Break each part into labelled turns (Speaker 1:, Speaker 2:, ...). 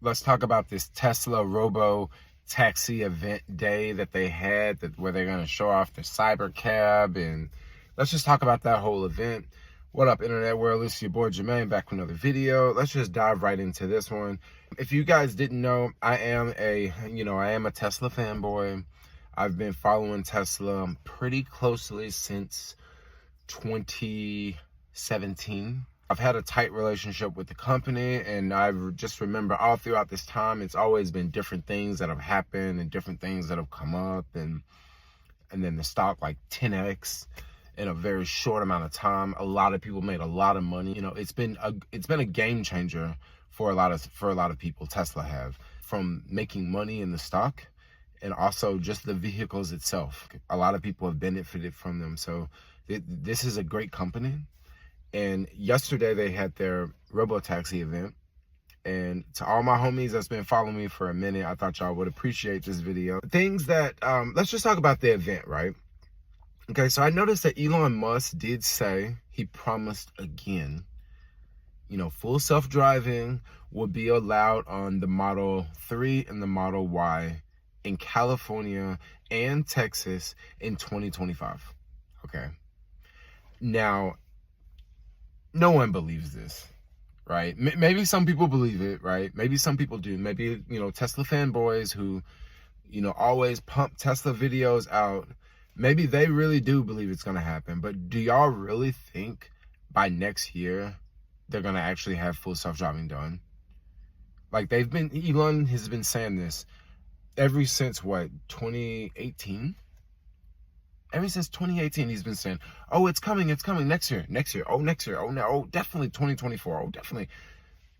Speaker 1: let's talk about this Tesla Robo taxi event day that they had, where they're going to show off their cyber cab, and let's just talk about that whole event. What up, internet world? It's your boy Jermaine, back with another video. Let's just dive right into this one. If you guys didn't know, I am a Tesla fanboy. I've been following Tesla pretty closely since 2017. I've had a tight relationship with the company, and I just remember all throughout this time, it's always been different things that have happened and different things that have come up, and then the stock like 10x in a very short amount of time. A lot of people made a lot of money. You know, it's been a game changer for a lot of people. Tesla have, from making money in the stock and also just the vehicles itself. A lot of people have benefited from them. So this is a great company. And yesterday they had their Robo taxi event. And to all my homies that's been following me for a minute, I thought y'all would appreciate this video. Things that, let's just talk about the event, right? Okay, so I noticed that Elon Musk did say, he promised again, full self-driving will be allowed on the Model 3 and the Model Y in California and Texas in 2025, okay? Now, no one believes this, right? Maybe some people believe it, right? Maybe some people do. Maybe, Tesla fanboys who, always pump Tesla videos out, maybe they really do believe it's going to happen. But do y'all really think by next year they're going to actually have full self-driving done? Like, Elon has been saying this ever since, 2018? Ever since 2018, he's been saying, oh, it's coming next year, oh, next year, oh, no, oh, definitely 2024, oh, definitely.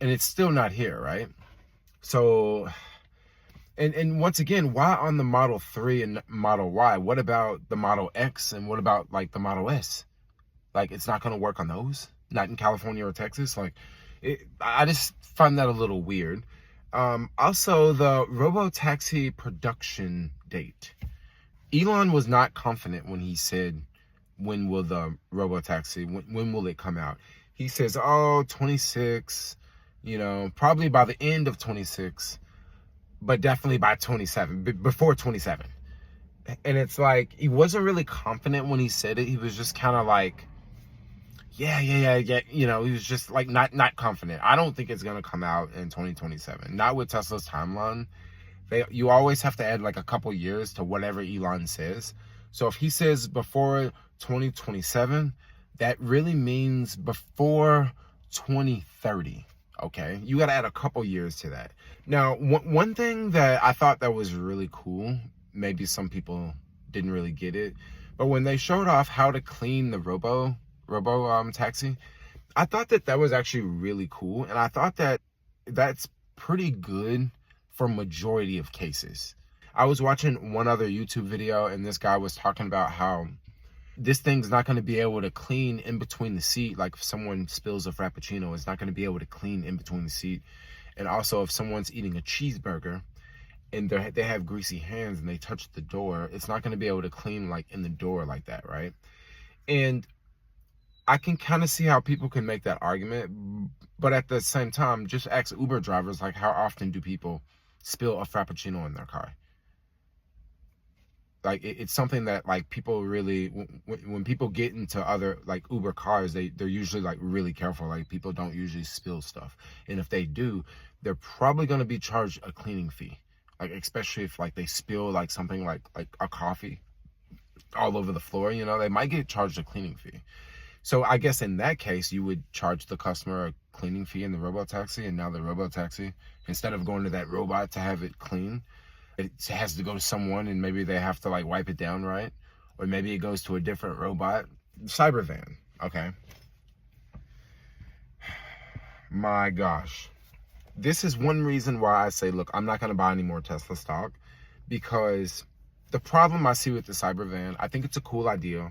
Speaker 1: And it's still not here, right? So, and once again, why on the Model 3 and Model Y? What about the Model X, and what about, like, the Model S? Like, it's not going to work on those? Not in California or Texas? Like, I just find that a little weird. Also, the Robo-taxi production date. Elon was not confident when he said, when will the Robo-taxi, when will it come out? He says, oh, 26, probably by the end of 26, but definitely by 27, before 27. And it's like, he wasn't really confident when he said it. He was just kind of like, yeah. He was just like not confident. I don't think it's going to come out in 2027. Not with Tesla's timeline. You always have to add like a couple years to whatever Elon says. So if he says before 2027, that really means before 2030. Okay, you got to add a couple years to that. Now, one thing that I thought that was really cool, maybe some people didn't really get it, but when they showed off how to clean the Robo taxi, I thought that was actually really cool, and I thought that that's pretty good for majority of cases. I was watching one other YouTube video, and this guy was talking about how this thing's not going to be able to clean in between the seat. Like, if someone spills a Frappuccino, it's not going to be able to clean in between the seat. And also, if someone's eating a cheeseburger and they have greasy hands and they touch the door, it's not going to be able to clean like in the door like that, right? And I can kind of see how people can make that argument, but at the same time, just ask Uber drivers, like, how often do people spill a Frappuccino in their car? Like, it's something that, like, people really, when people get into other, like, Uber cars, they're usually, like, really careful. Like, people don't usually spill stuff. And if they do, they're probably going to be charged a cleaning fee. Like, especially if, like, they spill, like, something like a coffee all over the floor, they might get charged a cleaning fee. So I guess in that case, you would charge the customer a cleaning fee in the Robo-taxi, and now the Robo-taxi, instead of going to that robot to have it clean, it has to go to someone, and maybe they have to, like, wipe it down, right? Or maybe it goes to a different robot. Cybervan, okay. My gosh. This is one reason why I say, look, I'm not going to buy any more Tesla stock, because the problem I see with the Cybervan, I think it's a cool idea,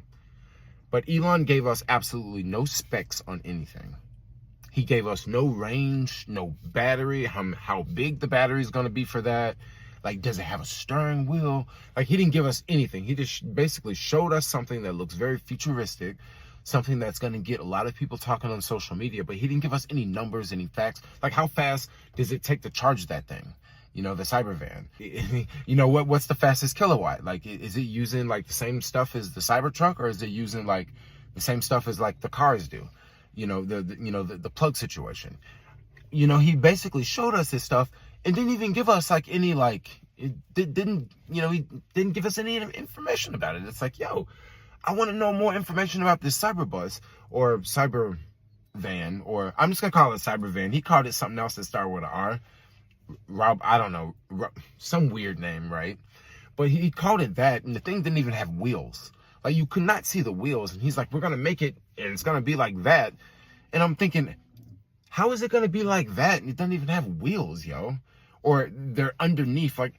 Speaker 1: but Elon gave us absolutely no specs on anything. He gave us no range, no battery, how big the battery is going to be for that. Like, does it have a steering wheel? Like, he didn't give us anything. He just basically showed us something that looks very futuristic. something that's going to get a lot of people talking on social media, but he didn't give us any numbers, any facts. Like, how fast does it take to charge that thing? You know, the Cybervan. You know, what's the fastest kilowatt? Like, is it using like the same stuff as the Cybertruck, or is it using like the same stuff as like the cars do? You know, the plug situation. You know, he basically showed us this stuff and didn't even give us like any like, he didn't give us any information about it. It's like, yo, I want to know more information about this Cyberbus or Cyber Van, or I'm just gonna call it Cybervan. He called it something else that started with an R. Rob, I don't know, some weird name, right? But he called it that, and the thing didn't even have wheels. Like, you could not see the wheels, and he's like, we're gonna make it, and it's gonna be like that. And I'm thinking, how is it gonna be like that? And it doesn't even have wheels, yo. Or they're underneath, like,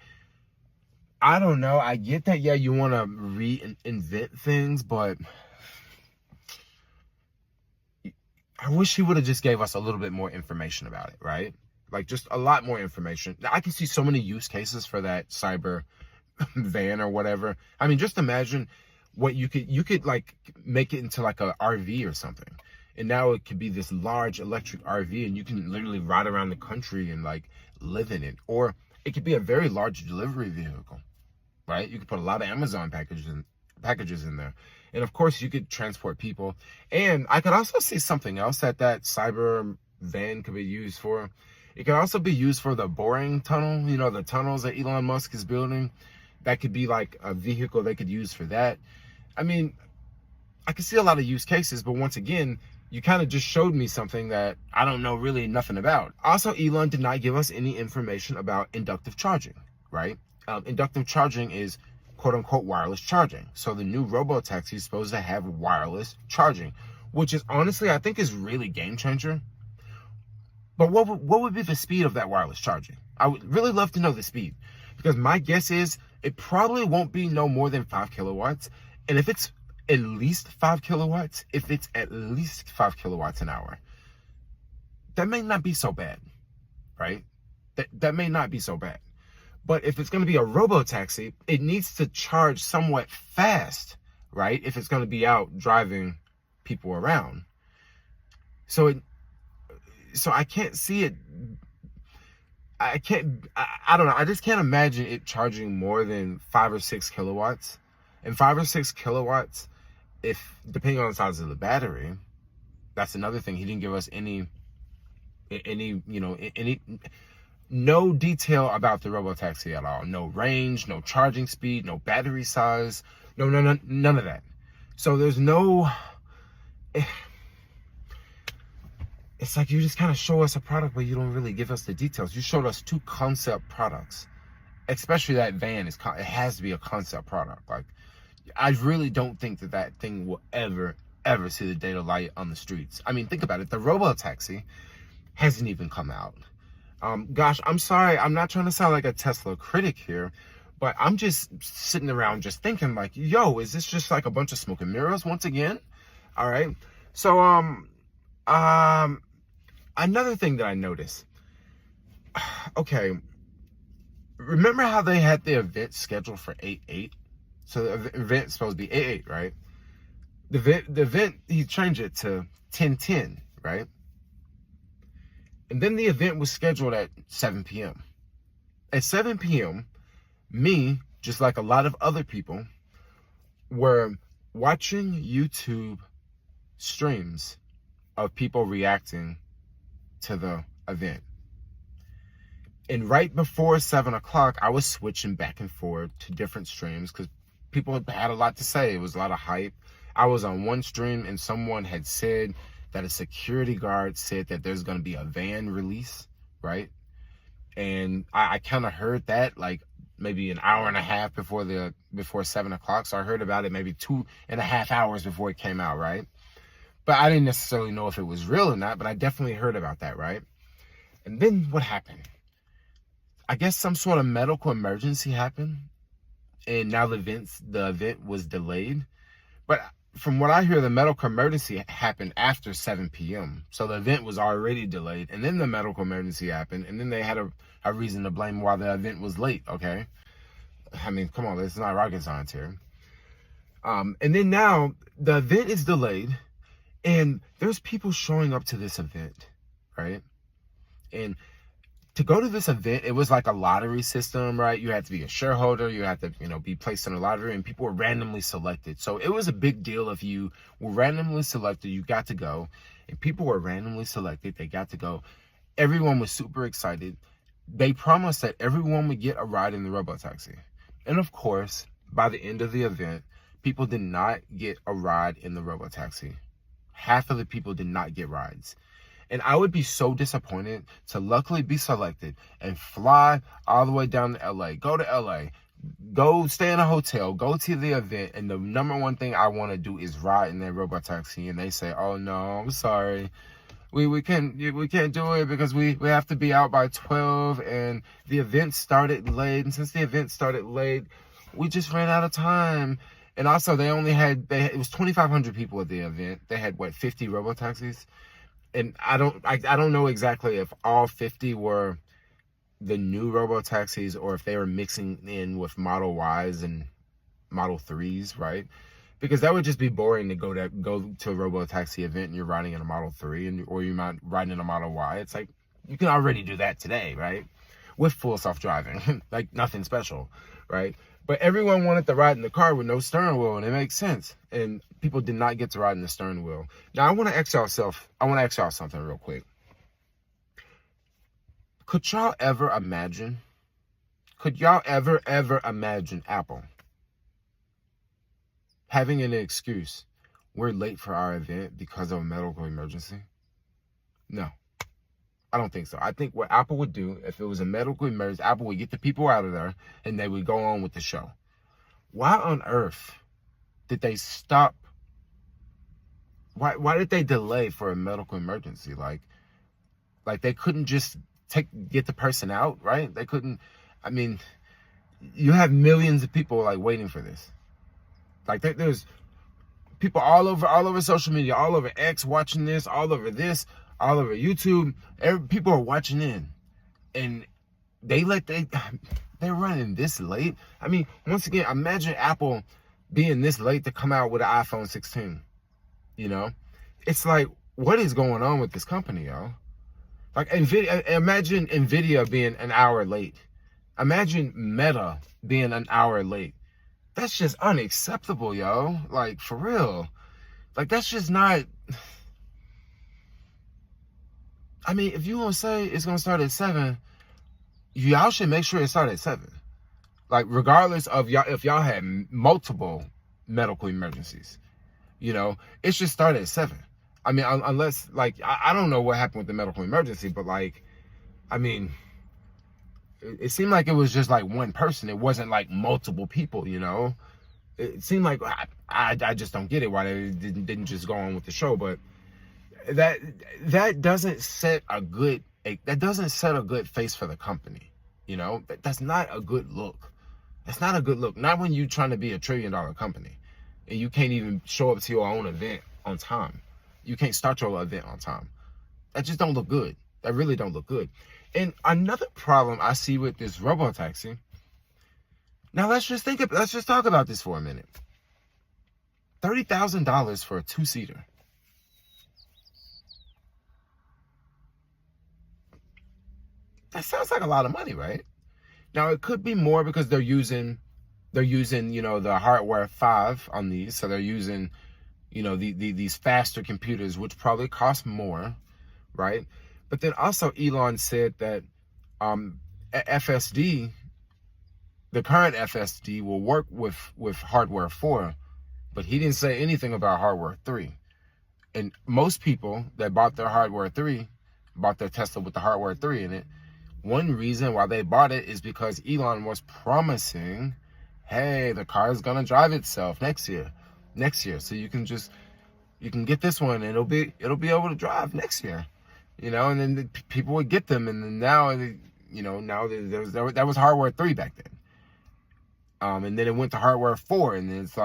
Speaker 1: I don't know. I get that, yeah, you want to reinvent things, but I wish he would have just gave us a little bit more information about it, right? Like, just a lot more information. I can see so many use cases for that cyber van or whatever. I mean, just imagine what you could like make it into like a RV or something. And now it could be this large electric RV, and you can literally ride around the country and like live in it. Or it could be a very large delivery vehicle, right? You could put a lot of Amazon packages in there. And of course you could transport people. And I could also see something else that cyber van could be used for. It could also be used for the boring tunnel, you know, the tunnels that Elon Musk is building. That could be like a vehicle they could use for that. I mean, I could see a lot of use cases, but once again, you kind of just showed me something that I don't know really nothing about. Also, Elon did not give us any information about inductive charging, right? Inductive charging is quote unquote wireless charging. So the new Robo taxi is supposed to have wireless charging, which is honestly, I think is really game changer. But what would be the speed of that wireless charging? I would really love to know the speed, because my guess is it probably won't be no more than 5 kilowatts. And if it's at least 5 kilowatts, if it's at least 5 kilowatts an hour, that may not be so bad, right? That may not be so bad. But if it's going to be a robo-taxi, it needs to charge somewhat fast, right? If it's going to be out driving people around. So I can't see it. I don't know. I just can't imagine it charging more than 5 or 6 kilowatts. And 5 or 6 kilowatts, if depending on the size of the battery, that's another thing. He didn't give us any no detail about the robo-taxi at all. No range, no charging speed, no battery size, none of that. So there's no, it's like you just kind of show us a product, but you don't really give us the details. You showed us 2 concept products, especially that van it has to be a concept product. Like, I really don't think that thing will ever see the daylight on the streets. I mean, think about it. The robo-taxi hasn't even come out. Gosh, I'm sorry. I'm not trying to sound like a Tesla critic here, but I'm just sitting around just thinking like, yo, is this just like a bunch of smoke and mirrors once again? All right. So, another thing that I noticed. Okay. Remember how they had the event scheduled for 8/8? So the event's supposed to be 8/8, right? The event, he changed it to 10/10, right? And then the event was scheduled at 7 p.m. At 7 p.m., me, just like a lot of other people, were watching YouTube streams of people reacting to the event. And right before 7 o'clock, I was switching back and forth to different streams because people had a lot to say. It was a lot of hype. I was on one stream and someone had said that a security guard said that there's going to be a van release, right? And I kind of heard that like maybe an hour and a half before 7 o'clock. So I heard about it maybe 2.5 hours before it came out, right? But I didn't necessarily know if it was real or not, but I definitely heard about that, right? And then what happened? I guess some sort of medical emergency happened, and now the event was delayed. But from what I hear, the medical emergency happened after 7 p.m. So the event was already delayed, and then the medical emergency happened, and then they had a reason to blame why the event was late, okay? I mean, come on, it's not rocket science here. And then now the event is delayed. And there's people showing up to this event, right? And to go to this event, it was like a lottery system, right? You had to be a shareholder, you had to, be placed in a lottery, and people were randomly selected. So it was a big deal if you were randomly selected, you got to go. And people were randomly selected, they got to go. Everyone was super excited. They promised that everyone would get a ride in the robo-taxi. And of course, by the end of the event, people did not get a ride in the robo-taxi. Half of the people did not get rides. And I would be so disappointed to luckily be selected and fly all the way down to LA, go to LA, go stay in a hotel, go to the event, and the number one thing I want to do is ride in that robot taxi. And they say, "Oh no, I'm sorry. We can't do it because we have to be out by 12 and the event started late. And since the event started late, we just ran out of time." And also it was 2,500 people at the event. They had 50 robo taxis. And I don't know exactly if all 50 were the new robo taxis or if they were mixing in with Model Ys and Model 3s, right? Because that would just be boring to go to a robo taxi event and you're riding in a Model 3 or you're not riding in a Model Y. It's like you can already do that today, right? With full self-driving, like nothing special, right? But everyone wanted to ride in the car with no steering wheel, and it makes sense. And people did not get to ride in the steering wheel. Now I want to ask y'all something real quick. Could y'all ever imagine Apple having an excuse, "We're late for our event because of a medical emergency"? No, I don't think so. I think what Apple would do, if it was a medical emergency, Apple would get the people out of there and they would go on with the show. Why on earth did they stop? Why did they delay for a medical emergency? Like they couldn't just get the person out, right? They couldn't. I mean, you have millions of people waiting for this. There's people all over social media, all over X watching this, all over YouTube. People are watching in, and they're running this late. I mean, once again, imagine Apple being this late to come out with an iPhone 16. It's like, what is going on with this company, y'all? Imagine Nvidia being an hour late. Imagine Meta being an hour late. That's just unacceptable, yo. For real. That's just not. I mean, if you want to say it's going to start at 7, y'all should make sure it starts at 7. Regardless of if y'all had multiple medical emergencies, it should start at 7. I mean, unless, I don't know what happened with the medical emergency, but, I mean, it seemed like it was just, one person. It wasn't, multiple people, It seemed like, I just don't get it, why they didn't just go on with the show, but that doesn't set a good face for the company. That's not a good look. That's not a good look. Not when you're trying to be $1 trillion company and you can't even show up to your own event on time. You can't start your event on time. That just don't look good. That really don't look good. And another problem I see with this robo-taxi. Now let's just talk about this for a minute. $30,000 for a 2-seater. That sounds like a lot of money, right? Now it could be more because they're using the hardware 5 on these, so they're using these faster computers, which probably cost more, right? But then also Elon said that FSD, the current FSD, will work with hardware 4, but he didn't say anything about hardware 3. And most people that bought their hardware 3 bought their Tesla with the hardware 3 in it. One reason why they bought it is because Elon was promising, hey, the car is gonna drive itself next year. So you can get this one and it'll be able to drive next year, and then the people would get them. And then now that was hardware 3 back then. And then it went to hardware 4, and then it's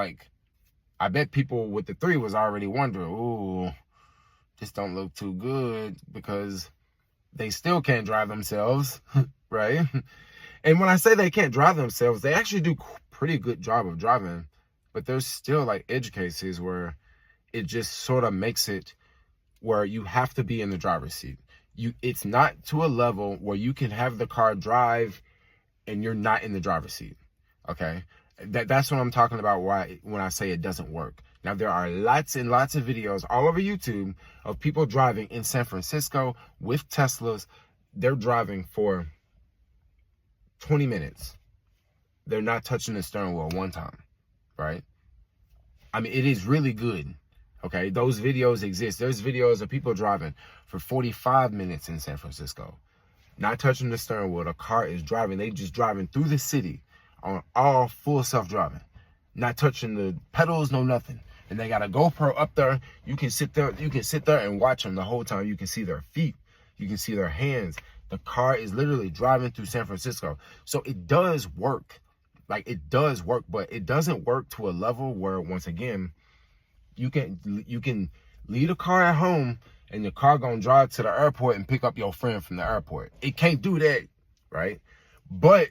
Speaker 1: I bet people with the 3 was already wondering, ooh, this don't look too good, because they still can't drive themselves, right? And when I say they can't drive themselves, they actually do pretty good job of driving, but there's still edge cases where it just sort of makes it where you have to be in the driver's seat. It's not to a level where you can have the car drive and you're not in the driver's seat. Okay? That's what I'm talking about when I say it doesn't work. Now, there are lots and lots of videos all over YouTube of people driving in San Francisco with Teslas. They're driving for 20 minutes. They're not touching the steering wheel one time, right? I mean, it is really good. Okay, those videos exist. There's videos of people driving for 45 minutes in San Francisco, not touching the steering wheel. The car is driving. They just driving through the city on all full self-driving, not touching the pedals, no nothing. And they got a GoPro up there. You can sit there and watch them the whole time. You can see their feet. You can see their hands. The car is literally driving through San Francisco. So it does work. Like, it does work, but it doesn't work to a level where, once again, you can leave the car at home and your car gonna drive to the airport and pick up your friend from the airport. It can't do that, right? But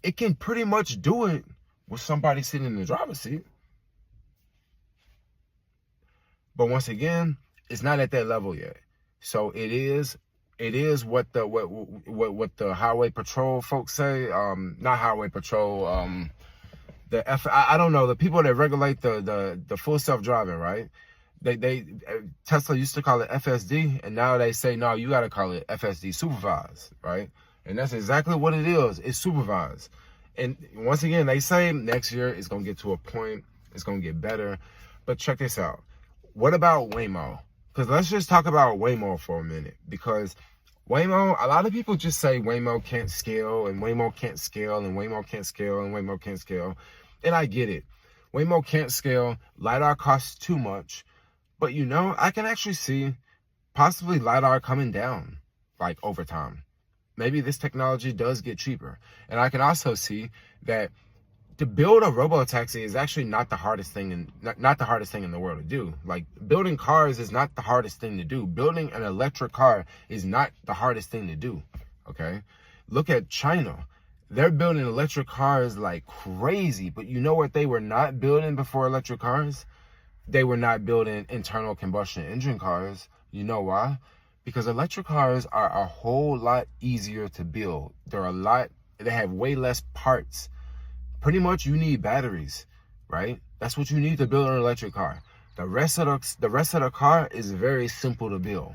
Speaker 1: it can pretty much do it with somebody sitting in the driver's seat. But once again, it's not at that level yet. So it is what the highway patrol folks say. Not highway patrol. I don't know, the people that regulate the full self-driving, right? Tesla used to call it FSD, and now they say, no, you got to call it FSD supervised, right? And that's exactly what it is. It's supervised. And once again, they say next year it's going to get to a point, it's going to get better. But check this out. What about Waymo? Because let's just talk about Waymo for a minute. Because Waymo, a lot of people just say Waymo can't scale, and Waymo can't scale, and Waymo can't scale, and Waymo can't scale. And I get it. Waymo can't scale. LiDAR costs too much. But, you know, I can actually see possibly LiDAR coming down, like, over time. Maybe this technology does get cheaper. And I can also see that to build a robo-taxi is actually not the hardest thing in the world to do. Like, building cars is not the hardest thing to do. Building an electric car is not the hardest thing to do. Okay? Look at China. They're building electric cars like crazy, but you know what they were not building before electric cars? They were not building internal combustion engine cars. You know why? Because electric cars are a whole lot easier to build. They have way less parts. Pretty much you need batteries, right? That's what you need to build an electric car. The rest of the car is very simple to build.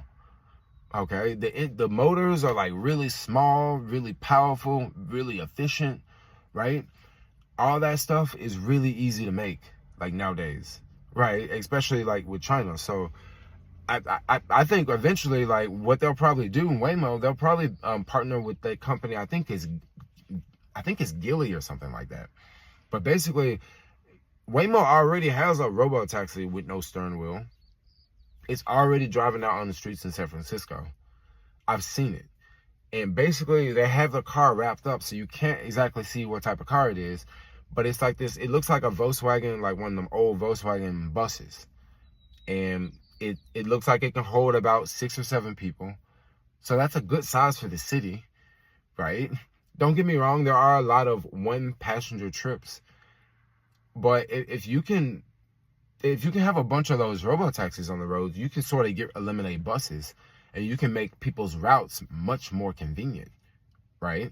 Speaker 1: Okay, the motors are like really small, really powerful, really efficient, right? All that stuff is really easy to make, like nowadays, right? Especially like with China. So I think eventually, like, what they'll probably do in Waymo, they'll probably partner with that company. I think it's Gilly or something like that. But basically, Waymo already has a robo-taxi with no steering wheel. It's already driving out on the streets in San Francisco. I've seen it. And basically, they have the car wrapped up, so you can't exactly see what type of car it is. But it's like this. It looks like a Volkswagen, like one of them old Volkswagen buses. And it looks like it can hold about 6 or 7 people. So that's a good size for the city, right? Don't get me wrong, there are a lot of one-passenger trips. But if you can have a bunch of those robo-taxis on the road, you can sort of eliminate buses, and you can make people's routes much more convenient, right?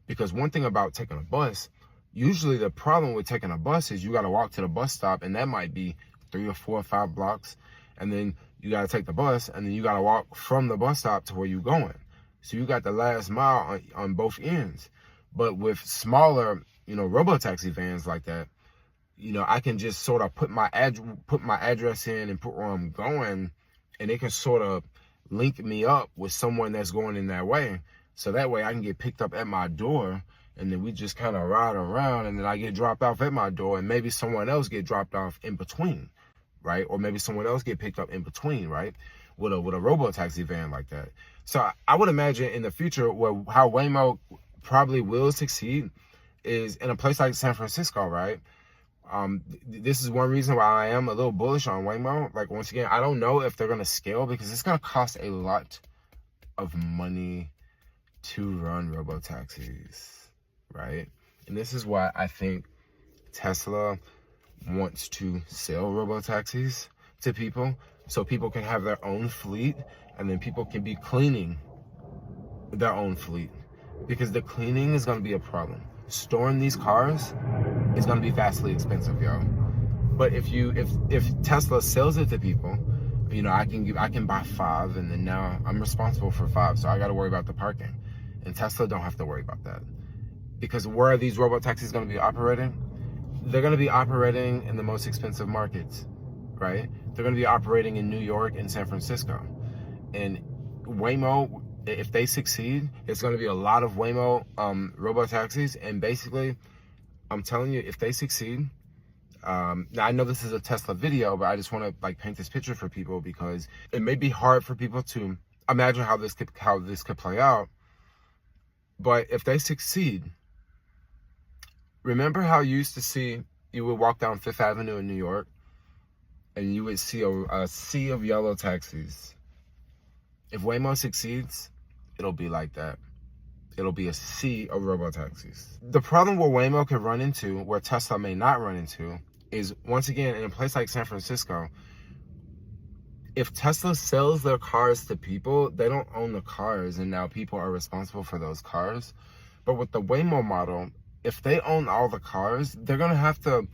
Speaker 1: Because one thing about taking a bus, usually the problem with taking a bus is you got to walk to the bus stop, and that might be 3 or 4 or 5 blocks, and then you got to take the bus, and then you got to walk from the bus stop to where you're going. So you got the last mile on both ends. But with smaller, robo-taxi vans like that, I can just sort of put my address in and put where I'm going, and it can sort of link me up with someone that's going in that way. So that way I can get picked up at my door, and then we just kind of ride around, and then I get dropped off at my door, and maybe someone else get dropped off in between, right? Or maybe someone else get picked up in between, right? With a robo-taxi van like that. So I would imagine in the future how Waymo probably will succeed is in a place like San Francisco, right? This is one reason why I am a little bullish on Waymo. Like, once again, I don't know if they're going to scale because it's going to cost a lot of money to run robo-taxis, right? And this is why I think Tesla wants to sell robo-taxis, to people so people can have their own fleet, and then people can be cleaning their own fleet, because the cleaning is going to be a problem. Storing these cars is going to be vastly expensive, yo. But if Tesla sells it to people, you know, I can buy 5, and then now I'm responsible for 5, so I got to worry about the parking. And Tesla don't have to worry about that, because where are these robo taxis going to be operating? They're going to be operating in the most expensive markets, right? They're going to be operating in New York and San Francisco. And Waymo, if they succeed, it's going to be a lot of Waymo robo taxis. And basically, I'm telling you, if they succeed, now I know this is a Tesla video, but I just want to like paint this picture for people, because it may be hard for people to imagine how this could play out. But if they succeed, remember how you used to see, you would walk down Fifth Avenue in New York and you would see a sea of yellow taxis. If Waymo succeeds, it'll be like that. It'll be a sea of robo-taxis. The problem where Waymo could run into, where Tesla may not run into, is once again, in a place like San Francisco, if Tesla sells their cars to people, they don't own the cars, and now people are responsible for those cars. But with the Waymo model, if they own all the cars, they're going to have to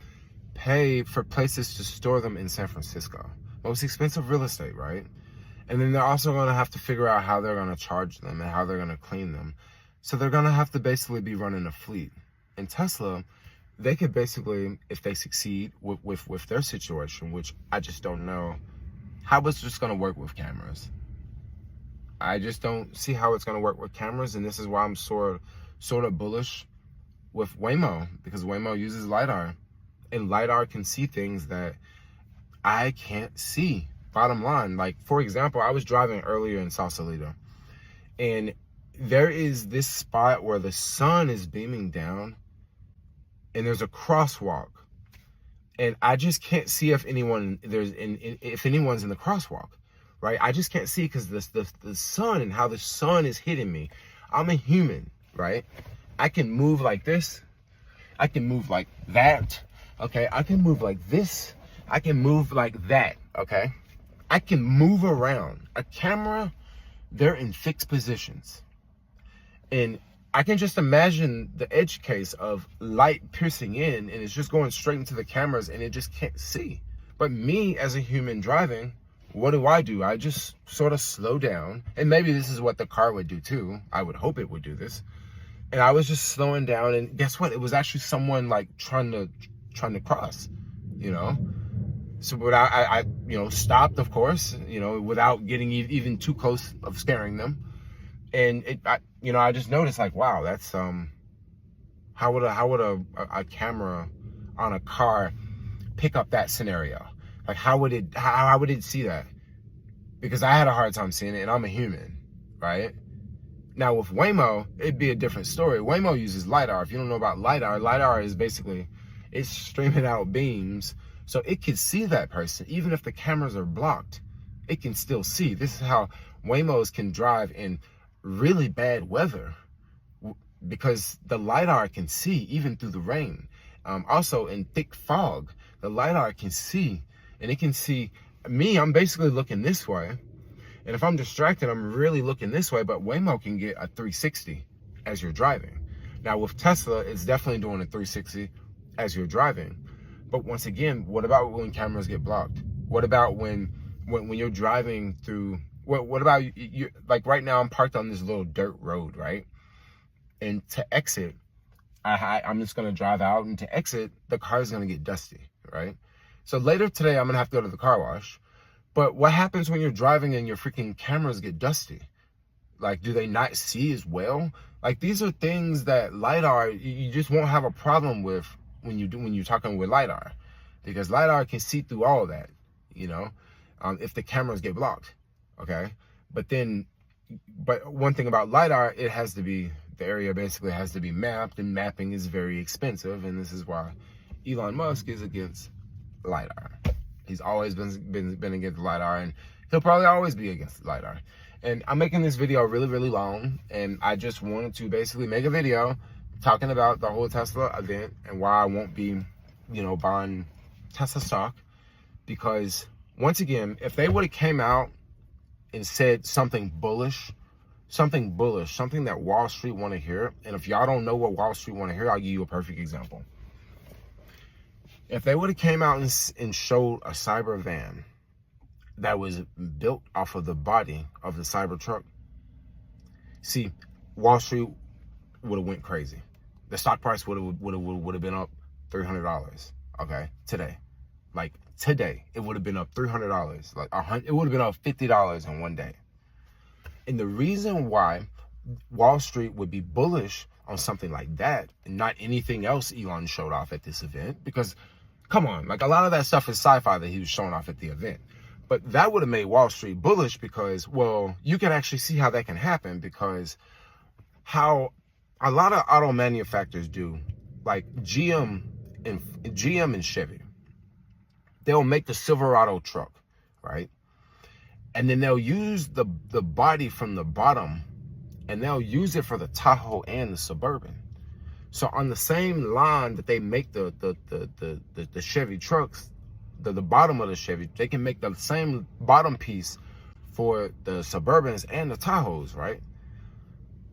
Speaker 1: pay for places to store them in San Francisco. Most expensive real estate, right? And then they're also going to have to figure out how they're going to charge them and how they're going to clean them. So they're going to have to basically be running a fleet. And Tesla, they could basically, if they succeed with their situation, which I just don't know how it's just going to work with cameras. I just don't see how it's going to work with cameras, and this is why I'm sort of bullish with Waymo, because Waymo uses LiDAR, and LiDAR can see things that I can't see. Bottom line, like for example, I was driving earlier in Sausalito, and there is this spot where the sun is beaming down, and there's a crosswalk, and I just can't see if anyone's in the crosswalk, right? I just can't see because the sun and how the sun is hitting me. I'm a human, right? I can move like this. I can move like that. Okay, I can move like this. I can move like that. Okay, I can move around. A camera, they're in fixed positions, and I can just imagine the edge case of light piercing in, and it's just going straight into the cameras, and it just can't see. But me as a human driving, what do? I just sort of slow down, and maybe this is what the car would do too. I would hope it would do this. And I was just slowing down, and guess what? It was actually someone like trying to cross, you know. So, but I stopped, of course, without getting even too close of scaring them. And I just noticed, like, wow, that's how would a camera on a car pick up that scenario? Like, how would it see that? Because I had a hard time seeing it, and I'm a human, right? Now with Waymo, it'd be a different story. Waymo uses LiDAR. If you don't know about LiDAR, LiDAR is basically, it's streaming out beams, so it can see that person. Even if the cameras are blocked, it can still see. This is how Waymos can drive in really bad weather, because the LiDAR can see even through the rain. Also in thick fog, the LiDAR can see, and it can see me. I'm basically looking this way, and if I'm distracted, I'm really looking this way, but Waymo can get a 360 as you're driving. Now with Tesla, it's definitely doing a 360 as you're driving. But once again, what about when cameras get blocked? What about when you're driving through, what about you, like right now I'm parked on this little dirt road, right? And to exit, I'm just gonna drive out, and to exit, the car's gonna get dusty, right? So later today, I'm gonna have to go to the car wash. But what happens when you're driving and your freaking cameras get dusty? Like, do they not see as well? Like, these are things that LiDAR, you just won't have a problem with when you're talking with LiDAR, because LiDAR can see through all of that, if the cameras get blocked, okay? But one thing about LiDAR, the area basically has to be mapped, and mapping is very expensive, and this is why Elon Musk is against LiDAR. He's always been against LiDAR, and he'll probably always be against LiDAR. And I'm making this video really, really long, and I just wanted to basically make a video talking about the whole Tesla event and why I won't be, buying Tesla stock, because once again, if they would have came out and said something bullish, something that Wall Street want to hear, and if y'all don't know what Wall Street want to hear, I'll give you a perfect example. If they would have came out and showed a cyber van that was built off of the body of the cyber truck, see, Wall Street would have went crazy. The stock price would have been up $300. Okay, today, like today, it would have been up $300. Like it would have been up $50 in one day. And the reason why Wall Street would be bullish on something like that and not anything else Elon showed off at this event, because come on, like a lot of that stuff is sci-fi that he was showing off at the event. But that would have made Wall Street bullish because, well, you can actually see how that can happen, because how a lot of auto manufacturers do, like GM and Chevy, they'll make the Silverado truck, right? And then they'll use the body from the bottom, and they'll use it for the Tahoe and the Suburban. So on the same line that they make the Chevy trucks, the bottom of the Chevy, they can make the same bottom piece for the Suburbans and the Tahoes, right?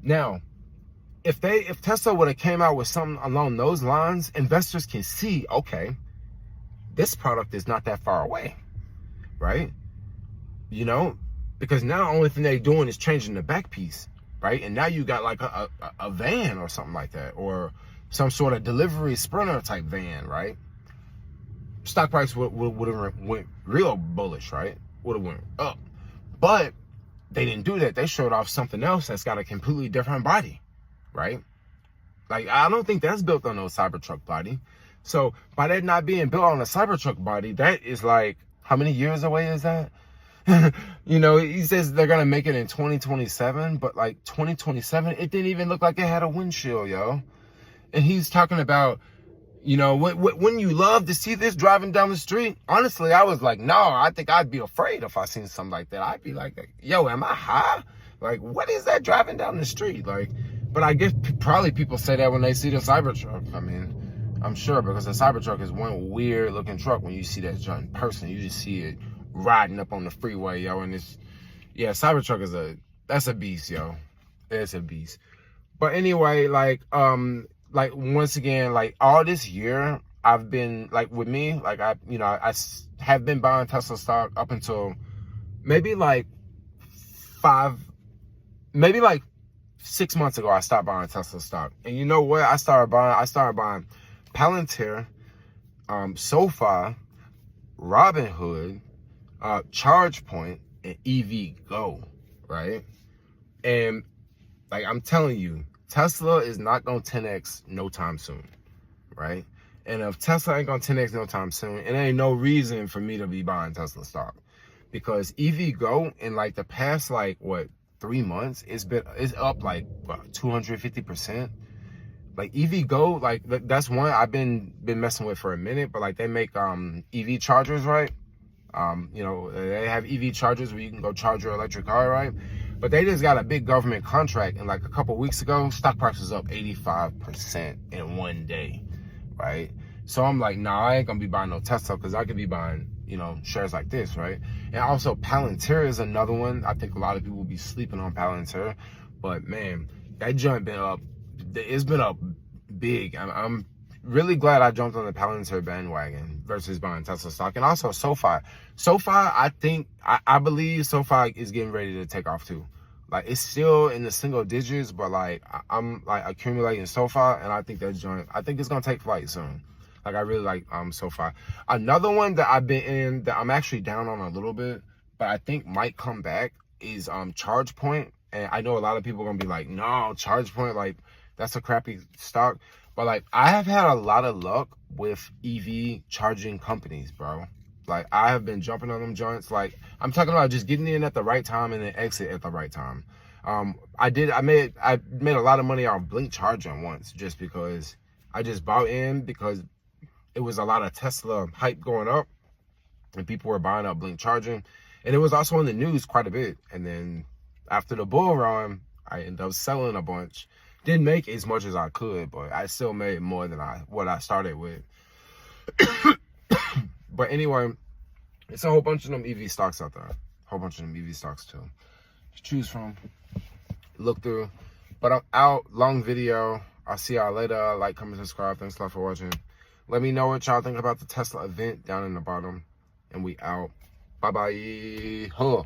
Speaker 1: Now, if Tesla would have came out with something along those lines, investors can see, okay, this product is not that far away, right? You know, because now the only thing they're doing is changing the back piece, right? And now you got like a van or something like that, or some sort of delivery sprinter type van, right? Stock price would have went real bullish, right? Would have went up. But they didn't do that. They showed off something else that's got a completely different body, right? Like, I don't think that's built on no Cybertruck body. So by that not being built on a Cybertruck body, that is like, how many years away is that? You know, he says they're gonna make it in 2027, but like 2027, it didn't even look like it had a windshield, yo. And he's talking about, you know, when you love to see this driving down the street. Honestly, I was like, no, I think I'd be afraid if I seen something like that. I'd be like, yo, am I high? Like, what is that driving down the street? Like, but I guess probably people say that when they see the Cybertruck. I mean, I'm sure, because the Cybertruck is one weird looking truck. When you see that in person, you just see it riding up on the freeway, yo. And it's, yeah, Cybertruck is that's a beast, yo. It's a beast. But anyway, like once again, like all this year, I've been like, with me, like I have been buying Tesla stock up until maybe like 6 months ago. I stopped buying Tesla stock, and you know what? I started buying Palantir, SoFi, Robinhood, ChargePoint, and EVgo, right? And like I'm telling you, Tesla is not gonna 10x no time soon, right? And if Tesla ain't gonna 10x no time soon, it ain't no reason for me to be buying Tesla stock, because EVgo in like the past 3 months, it's up like 250%. Like EVgo, like that's one I've been messing with for a minute, but like they make EV chargers, right? You know, they have EV chargers where you can go charge your electric car, right? But they just got a big government contract, and like a couple weeks ago, stock price was up 85% in one day, right? So I'm like, nah, I ain't gonna be buying no Tesla, because I could be buying, you know, shares like this, right? And also Palantir is another one. I think a lot of people will be sleeping on Palantir, but man, that jump been up. It's been up big. I'm really glad I jumped on the Palantir bandwagon versus buying Tesla stock. And also SoFi. I believe SoFi is getting ready to take off too. Like, it's still in the single digits, but like I'm like accumulating SoFi, and I think it's gonna take flight soon. Like, I really like SoFi. Another one that I've been in that I'm actually down on a little bit, but I think might come back, is ChargePoint. And I know a lot of people are gonna be like, no, ChargePoint, like that's a crappy stock. But like, I have had a lot of luck with EV charging companies, bro. Like, I have been jumping on them joints. Like, I'm talking about just getting in at the right time and then exit at the right time. I made a lot of money on Blink charging once, just because I just bought in because it was a lot of Tesla hype going up and people were buying up Blink charging, and it was also in the news quite a bit. And then after the bull run, I ended up selling a bunch. Didn't make as much as I could, but I still made more than what I started with. But anyway, It's a whole bunch of them EV stocks out there. Whole bunch of them EV stocks too. To choose from, look through. But I'm out. Long video. I'll see y'all later. Like, comment, subscribe. Thanks a lot for watching. Let me know what y'all think about the Tesla event down in the bottom. And we out. Bye-bye. Huh.